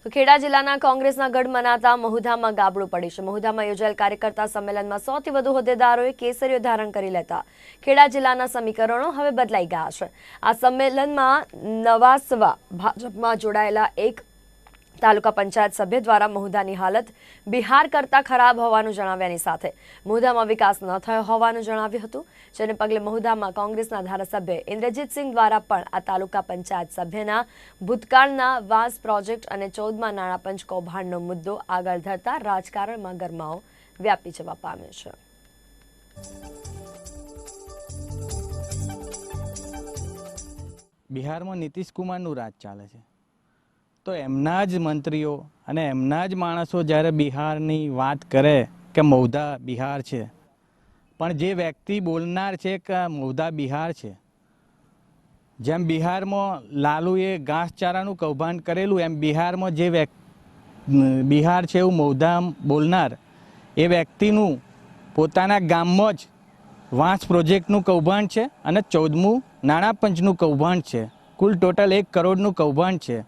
તો ખેડા જિલ્લાના કોંગ્રેસના ગઢ મનાતા મહુધામાં ગાબડું પડી છે। મહુધામાં યોજાયેલ કાર્યકર્તા સંમેલનમાં 100 થી વધુ હોદ્દેદારોએ કેસરીઓ ધારણ કરી લેતા ખેડા જિલ્લાના સમીકરણો હવે બદલાઈ ગયા છે। આ સંમેલનમાં નવાસવા ભાજપમાં જોડાયેલા એક તાલુકા પંચાયત સભ્ય દ્વારા મહુધાની હાલત બિહાર કરતા ખરાબ હોવાનું જણાવ્યાની સાથે મહુધામાં વિકાસ ન થયો હોવાનું જણાવ્યું હતું, જેને પગલે મહુધામાં કોંગ્રેસના ધારાસભ્ય ઇન્દ્રજીતસિંહ દ્વારા પણ આ તાલુકા પંચાયત સભ્યના ભૂતકાળના વાસ પ્રોજેક્ટ અને 14મા નાણાં પંચ કૌભાંડનો મુદ્દો આગળ ધરતા રાજકારણમાં ગરમાવો વ્યાપી જવા પામ્યો છે। બિહારમાં નીતિશ કુમારનું રાજ ચાલે છે, તો એમના જ મંત્રીઓ અને એમના જ માણસો જ્યારે બિહારની વાત કરે કે મહુધા બિહાર છે, પણ જે વ્યક્તિ બોલનાર છે કે મહુધા બિહાર છે, જેમ બિહારમાં લાલુએ ઘાસચારાનું કૌભાંડ કરેલું એમ બિહારમાં જે બિહાર છે એવું મહુધા બોલનાર એ વ્યક્તિનું પોતાના ગામમાં જ વાંસ પ્રોજેક્ટનું કૌભાંડ છે અને 14મું નાણાં પંચનું કૌભાંડ છે। કુલ ટોટલ 1 કરોડનું કૌભાંડ છે।